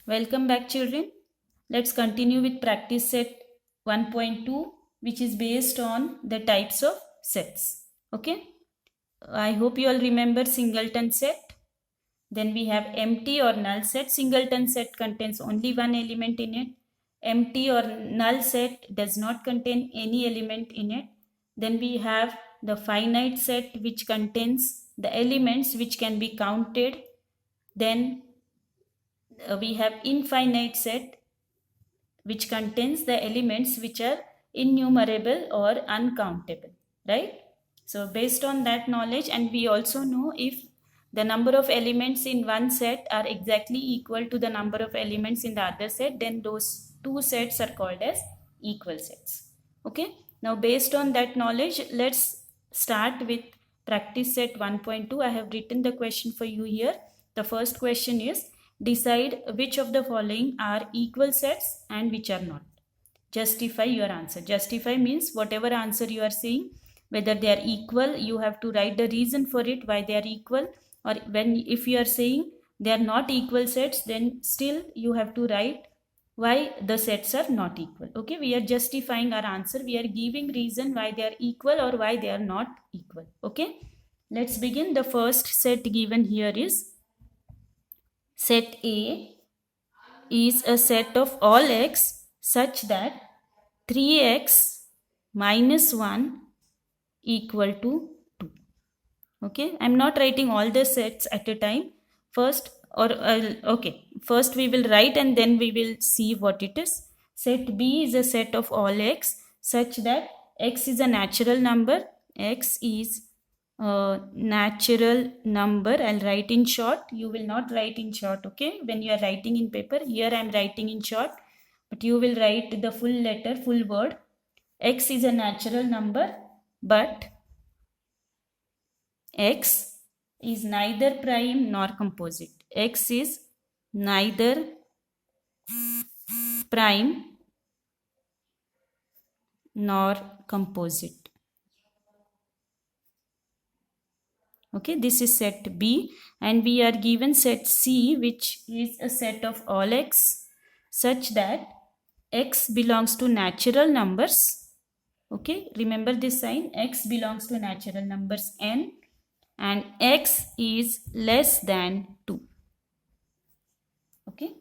Welcome back, children. Let's continue with practice set 1.2, which is based on the types of sets. Okay. I hope you all remember singleton set. Then we have empty or null set. Singleton set contains only one element in it. Empty or null set does not contain any element in it. Then we have the finite set, which contains the elements which can be counted. Then we have infinite set, which contains the elements which are innumerable or uncountable, right? So based on that knowledge, and we also know if the number of elements in one set are exactly equal to the number of elements in the other set, then those two sets are called as equal sets. Okay, now based on that knowledge, let's start with practice set 1.2. I have written the question for you here. The first question is, decide which of the following are equal sets and which are not. Justify your answer. Justify means whatever answer you are saying, whether they are equal, you have to write the reason for it, why they are equal. Or when if you are saying they are not equal sets, then still you have to write why the sets are not equal. Okay, we are justifying our answer. We are giving reason why they are equal or why they are not equal. Okay, let's begin. The first set given here is set A is a set of all x such that 3x minus 1 equal to 2. Okay, I'm not writing all the sets at a time. First, first we will write and then we will see what it is. Set B is a set of all x such that x is a natural number. X is a natural number. I'll write in short. You will not write in short, okay? When you are writing in paper, here I'm writing in short, but you will write the full letter, full word. X is a natural number, but x is neither prime nor composite. X is neither prime nor composite. Okay, this is set B, and we are given set C, which is a set of all x such that x belongs to natural numbers. Okay, remember this sign, x belongs to natural numbers n, and x is less than 2. Okay,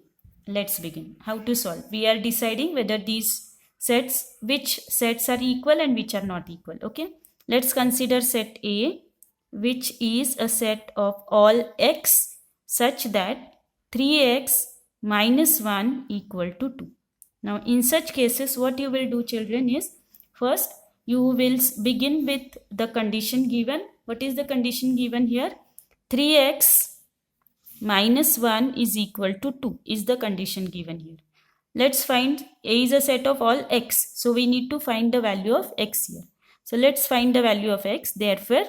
let's begin. How to solve? We are deciding whether these sets, which sets are equal and which are not equal. Okay, let's consider set A, which is a set of all x such that 3x minus 1 equal to 2. Now in such cases, what you will do, children, is first you will begin with the condition given. What is the condition given here? 3x minus 1 is equal to 2 is the condition given here. Let's find A is a set of all x. So we need to find the value of x here. So let's find the value of x. Therefore,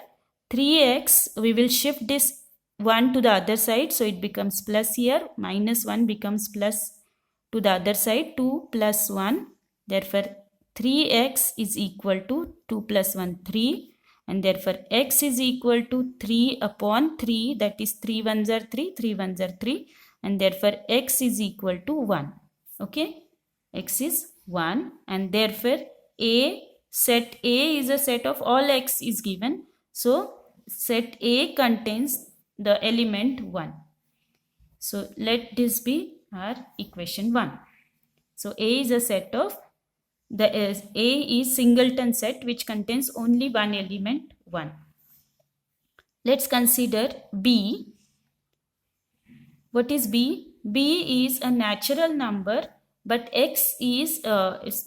3x, we will shift this 1 to the other side. So it becomes plus here. Minus 1 becomes plus to the other side. 2 plus 1. Therefore, 3x is equal to 2 plus 1, 3. And therefore, x is equal to 3 upon 3. That is 3 ones are 3. 3 ones are 3. And therefore, x is equal to 1. Okay. X is 1. And therefore, set A is a set of all x is given. So, set A contains the element 1. So, let this be our equation 1. So, A is a set of, A is singleton set which contains only one element 1. Let's consider B. What is B? B is a natural number, but x is,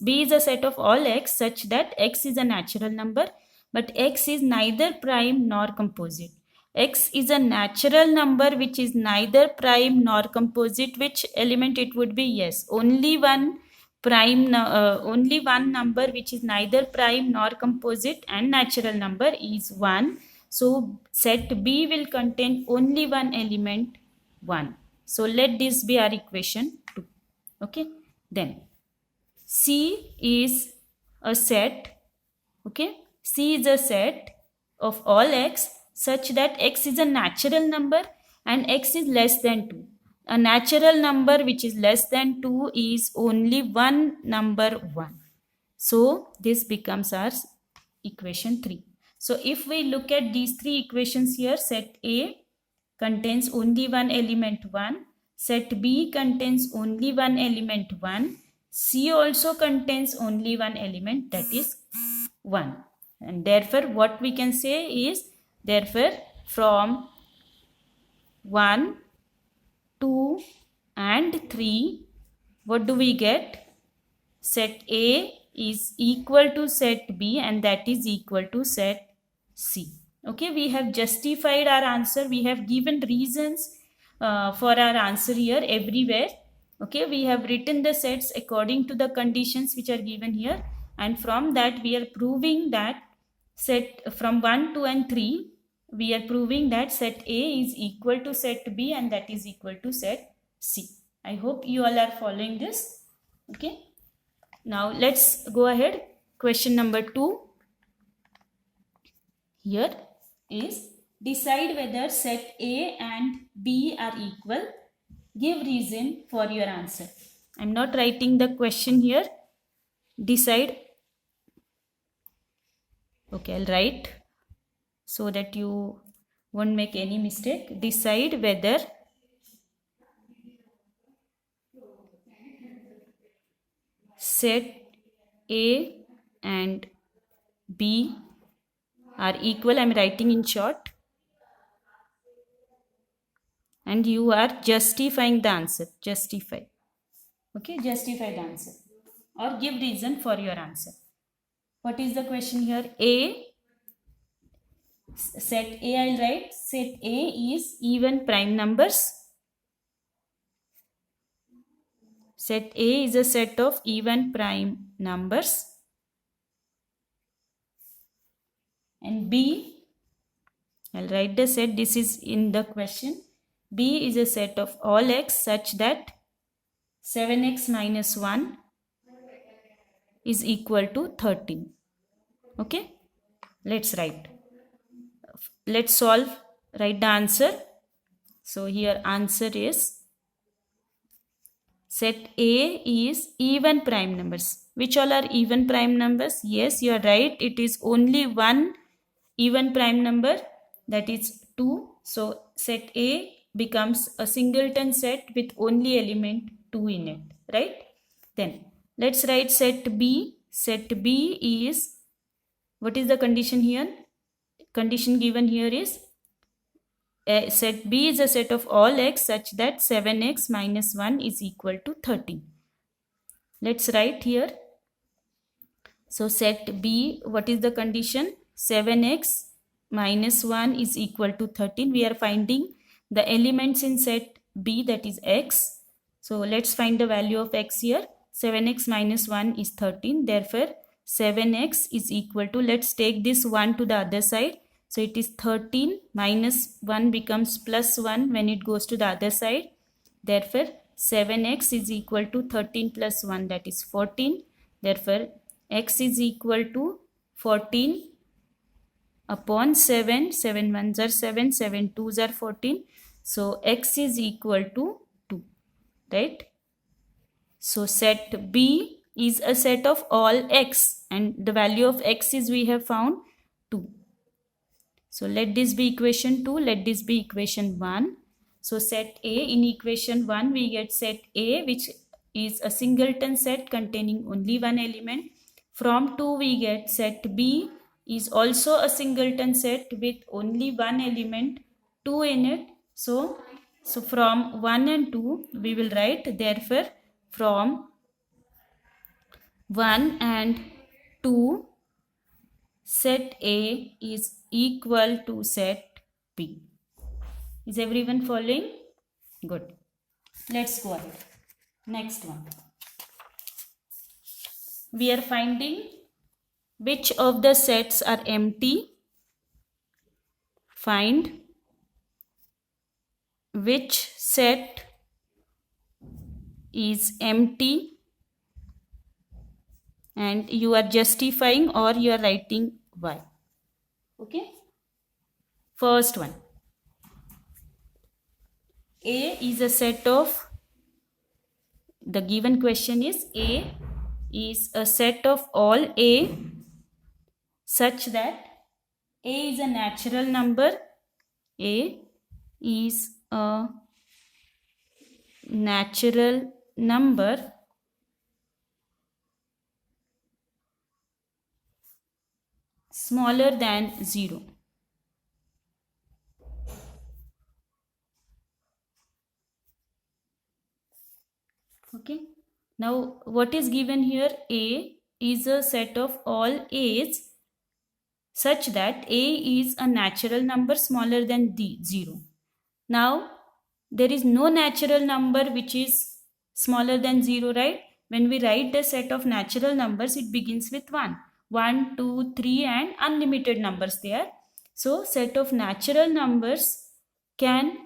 B is a set of all x such that x is a natural number, but x is neither prime nor composite. X is a natural number which is neither prime nor composite. Which element it would be? Yes, only one number which is neither prime nor composite and natural number is 1. So set B will contain only one element 1. So let this be our equation 2. Okay, then C is a set. Okay, C is a set of all x such that x is a natural number and x is less than 2. a natural number which is less than 2 is only one number 1. So this becomes our equation 3. So if we look at these three equations here, set A contains only one element 1, set B contains only one element 1, C also contains only one element, that is 1. And therefore what we can say is, therefore from 1, 2 and 3, what do we get? Set A is equal to set B and that is equal to set C. Okay, we have justified our answer. We have given reasons for our answer here everywhere. Okay, we have written the sets according to the conditions which are given here, and from that we are proving that set from 1, 2 and 3, we are proving that set A is equal to set B and that is equal to set C. I hope you all are following this. Okay. Now let's go ahead. Question number 2 here is, decide whether set A and B are equal. Give reason for your answer. I am not writing the question here. Decide. Okay, I'll write so that you won't make any mistake. Decide whether set A and B are equal. I am writing in short. And you are justifying the answer. Justify. Okay, justify the answer. Or give reason for your answer. What is the question here? A. Set A, I'll write. Set A is even prime numbers. Set A is a set of even prime numbers. And B, I'll write the set. This is in the question. B is a set of all x such that 7x minus 1 is equal to 13. Okay. Let's write. Let's solve. Write the answer. So here answer is, set A is even prime numbers. Which all are even prime numbers? Yes, you are right. It is only one even prime number, that is 2. So set A becomes a singleton set with only element 2 in it, right? Then let's write set B. Set B is, what is the condition here? Condition given here is, set B is a set of all x such that 7x minus 1 is equal to 13. Let's write here. So set B, what is the condition? 7x minus 1 is equal to 13. We are finding the elements in set B, that is x. So let's find the value of x here. 7x minus 1 is 13. Therefore 7x is equal to, let's take this 1 to the other side. So it is 13 minus 1 becomes plus 1 when it goes to the other side. Therefore 7x is equal to 13 plus 1, that is 14. Therefore x is equal to 14 upon 7. 7 1s are 7, 7 2s are 14. So x is equal to 2, right? So set B is a set of all x and the value of x is, we have found, 2. So let this be equation 2, let this be equation 1. So set A, in equation 1 we get set A which is a singleton set containing only one element. From 2 we get set B is also a singleton set with only one element, 2 in it. So from 1 and 2 we will write, therefore from 1 and 2 set A is equal to set B. Is everyone following? Good. Let's go ahead. Next one. We are finding which of the sets are empty. Find which set is empty, and you are justifying or you are writing why. Okay. First one. A is a set of, the given question is A is a set of all A such that A is a natural number. A is a natural number smaller than 0. Okay. Now what is given here? A is a set of all A's such that A is a natural number smaller than 0. Now there is no natural number which is smaller than 0, right? When we write the set of natural numbers, it begins with 1. 1, 2, 3 and unlimited numbers there. So set of natural numbers can,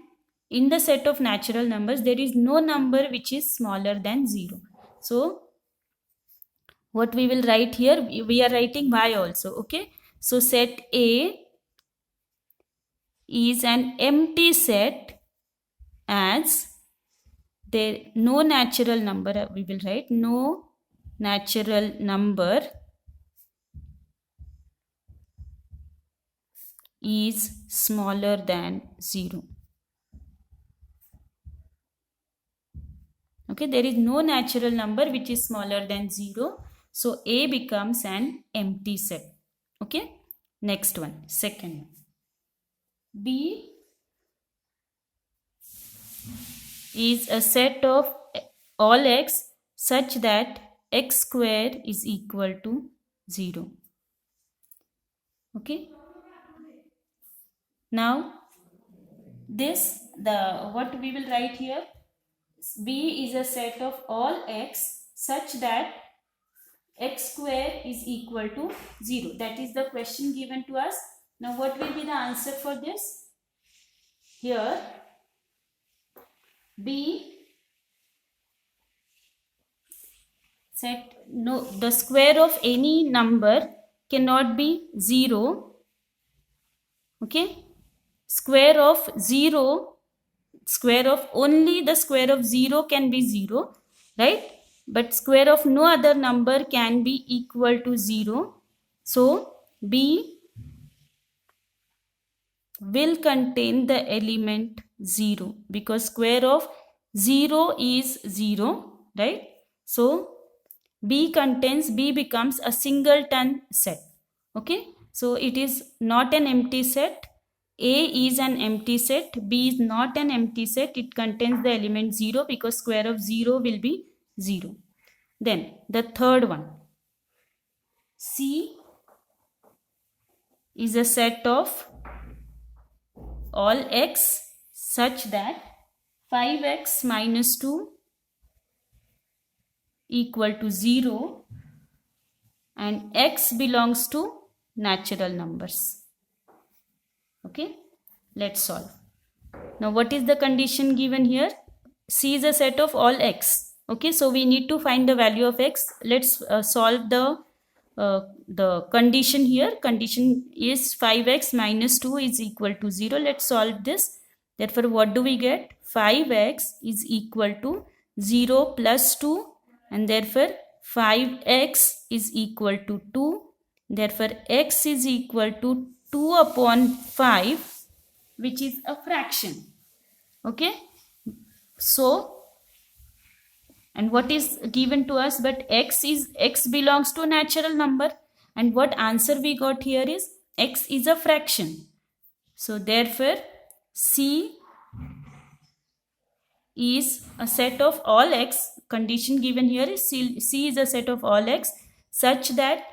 in the set of natural numbers, there is no number which is smaller than 0. So what we will write here, we are writing y also, okay? So set A is an empty set as there no natural number, we will write no natural number is smaller than 0. Okay, there is no natural number which is smaller than 0. So A becomes an empty set. Okay, next one, second one. B is a set of all x such that x square is equal to 0. Okay. Now this, what we will write here, B is a set of all x such that x square is equal to 0. That is the question given to us. Now what will be the answer for this? Here B set, no, the square of any number cannot be 0. Okay, square of 0, square of only the square of 0 can be 0, right? But square of no other number can be equal to 0. So B will contain the element 0 because square of 0 is 0, right? So B becomes a singleton set. Okay, so it is not an empty set. A is an empty set, B is not an empty set, it contains the element 0 because square of 0 will be 0. Then the third one, C is a set of all x such that 5x minus 2 equal to 0 and x belongs to natural numbers. Okay, let's solve. Now what is the condition given here? C is a set of all x. Okay, so we need to find the value of x. Let's solve the condition here. Condition is 5x minus 2 is equal to 0. Let's solve this. Therefore what do we get? 5x is equal to 0 plus 2 and therefore 5x is equal to 2. Therefore x is equal to 2 upon 5, which is a fraction. Okay, so and what is given to us? But x belongs to natural number, and what answer we got here is x is a fraction. So therefore C is a set of all x. Condition given here is C is a set of all x such that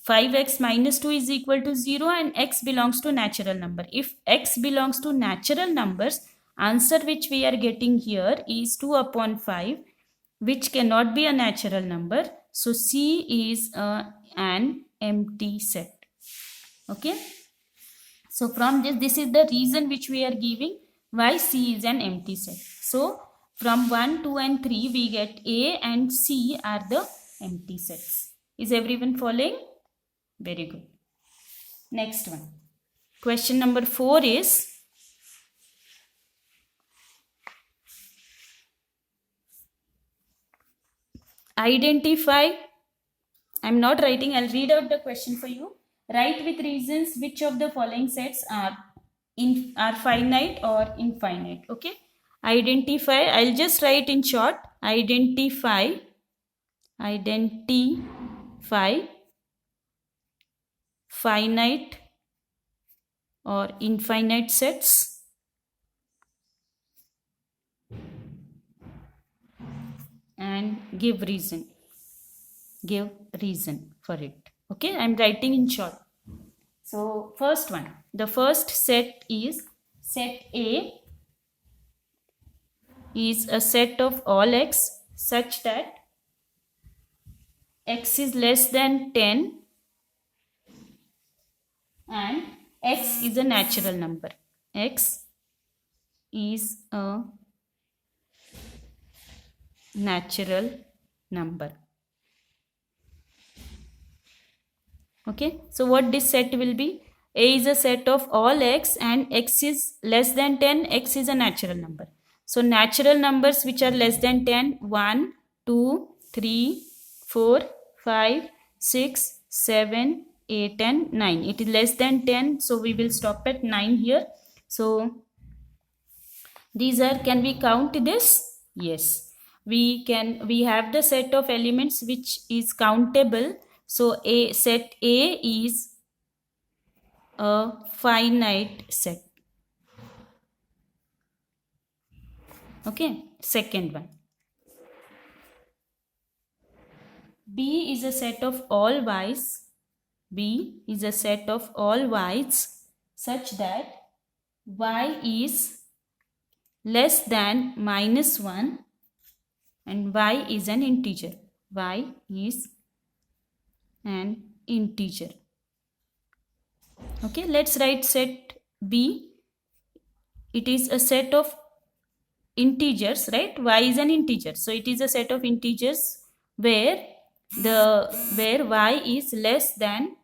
5x minus 2 is equal to 0 and x belongs to natural number. If x belongs to natural numbers, answer which we are getting here is 2 upon 5, which cannot be a natural number. So C is an empty set. Okay. So from this is the reason which we are giving why C is an empty set. So from 1, 2 and 3 we get A and C are the empty sets. Is everyone following? Very good. Next one. Question number 4 is, Identify. I'm not writing, I'll read out the question for you. Write with reasons which of the following sets are finite or infinite. Okay. Identify, I'll just write in short. Identify finite or infinite sets and give reason for it. Okay, I'm writing in short. So first one, the first set is set A is a set of all x such that x is less than 10 and x is a natural number. X is a natural number. Okay, so what this set will be? A is a set of all x and x is less than 10, x is a natural number. So natural numbers which are less than 10, 1, 2, 3, 4, 5, 6, 7, 8 and 9. It is less than 10, so we will stop at 9 here. So these are, can we count this? Yes, we can. We have the set of elements which is countable. So set A is a finite set. Okay, second one. B is a set of all y's. B is a set of all y's such that y is less than -1 and y is an integer. Y is an integer. Okay, let's write set B. It is a set of integers, right? Y is an integer, so it is a set of integers where y is less than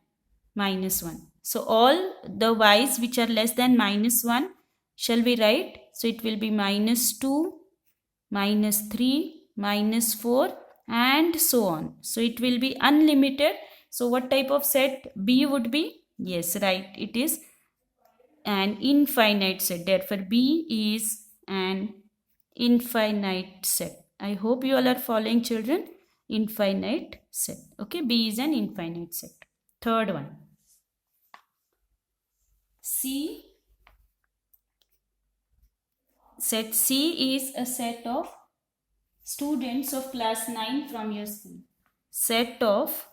-1. So all the y's which are less than -1 shall we write? So it will be -2, -3, -4 and so on. So it will be unlimited. So what type of set B would be? Yes, right. It is an infinite set. Therefore, B is an infinite set. I hope you all are following, children. Infinite set. Okay, B is an infinite set. Third one. Set C is a set of students of class 9 from your school. Set of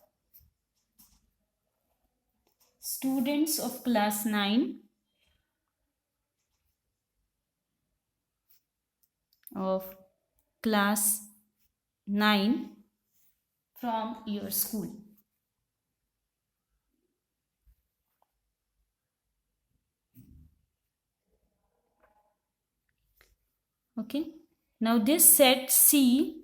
students of class 9 from your school. Okay, now this set C,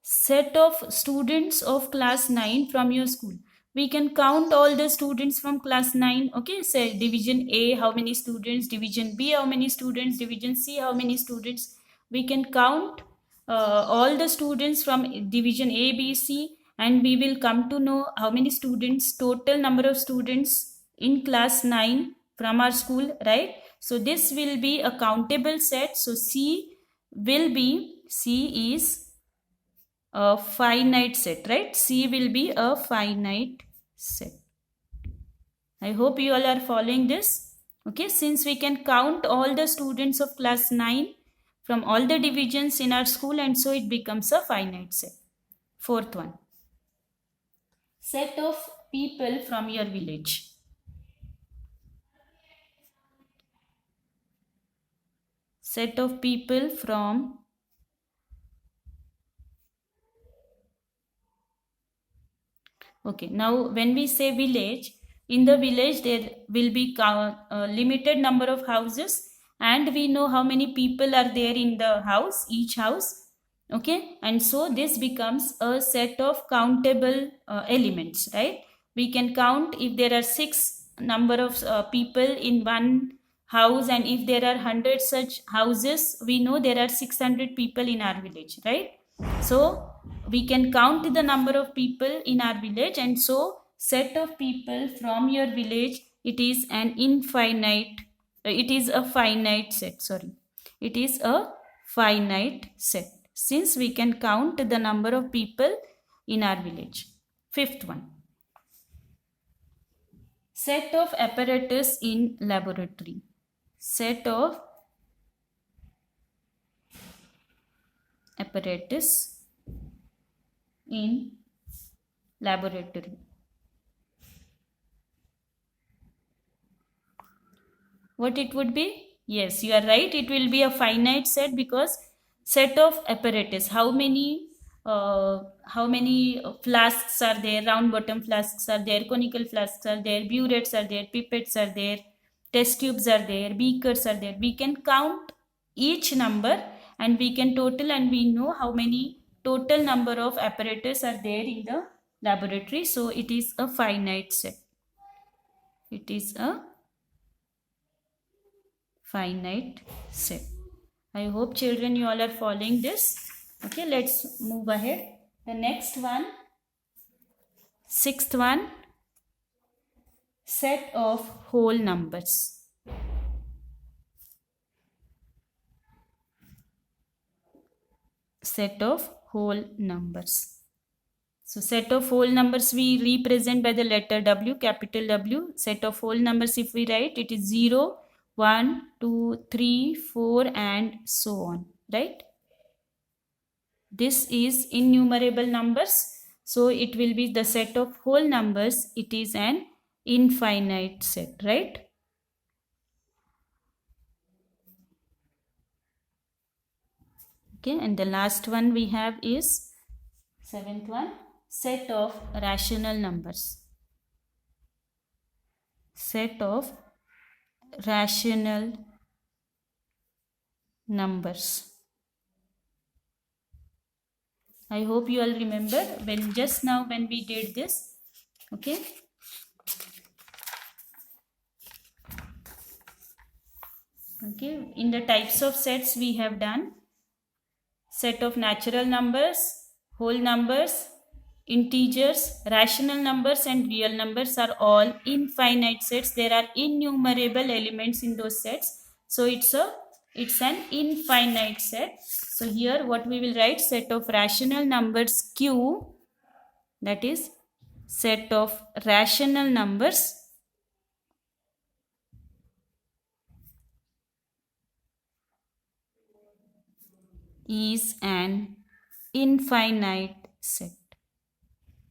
set of students of class 9 from your school. We can count all the students from class 9. Okay, say division A, how many students? Division B, how many students? Division C, how many students? We can count all the students from division A, B, C, and we will come to know how many students, total number of students in class 9 from our school, right? So this will be a countable set. So C is a finite set, right? C will be a finite set. I hope you all are following this. Okay, since we can count all the students of class 9 from all the divisions in our school, and so it becomes a finite set. Fourth one. Set of people from your village. Set of people from Okay, now when we say village, in the village there will be a limited number of houses and we know how many people are there in the house, each house. Okay, and so this becomes a set of countable elements, right? We can count if there are 6 number of people in one house, and if there are 100 such houses, we know there are 600 people in our village, right? So we can count the number of people in our village, and so set of people from your village, it is an infinite, it is a finite set, sorry, it is a finite set, since we can count the number of people in our village. Fifth one, set of apparatus in laboratory. Set of apparatus in laboratory. What it would be? Yes, you are right. It will be a finite set, because set of apparatus. How many flasks are there? Round bottom flasks are there. Conical flasks are there. Burettes are there. Pipettes are there. Test tubes are there. Beakers are there. We can count each number and we can total, and we know how many total number of apparatus are there in the laboratory. So it is a finite set. It is a finite set. I hope children you all are following this. Okay, let's move ahead. The next one, sixth one, set of whole numbers. Set of whole numbers. So set of whole numbers we represent by the letter W, capital W. Set of whole numbers, if we write, it is 0, 1, 2, 3, 4 and so on, right? This is innumerable numbers. So it will be the set of whole numbers. It is an infinite set, right? Okay, and the last one we have is seventh one, set of rational numbers. Set of rational numbers. I hope you all remember when just now when we did this. Okay. Okay, in the types of sets we have done set of natural numbers, whole numbers, integers, rational numbers and real numbers are all infinite sets. There are innumerable elements in those sets. So it's an infinite set. So here what we will write, set of rational numbers Q, that is set of rational numbers is an infinite set.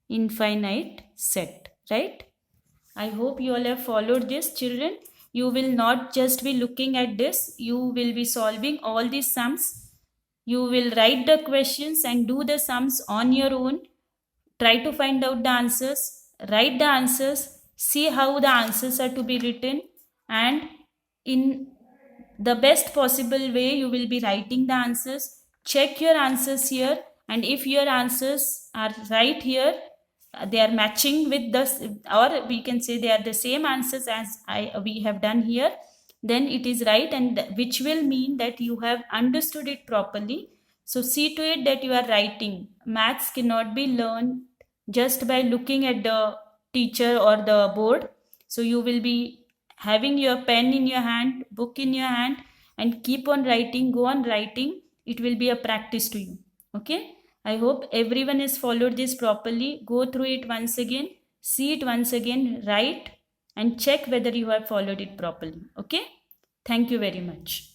Infinite set, right? I hope you all have followed this, children. You will not just be looking at this, you will be solving all these sums. You will write the questions and do the sums on your own. Try to find out the answers, write the answers, see how the answers are to be written, and in the best possible way you will be writing the answers. Check your answers here, and if your answers are right here, they are matching with the, or we can say they are the same answers as we have done here, then it is right, and which will mean that you have understood it properly. So see to it that you are writing. Maths cannot be learned just by looking at the teacher or the board. So you will be having your pen in your hand, book in your hand, and keep on writing, go on writing. It will be a practice to you. Okay, I hope everyone has followed this properly. Go through it once again, see it once again, write and check whether you have followed it properly. Okay, thank you very much.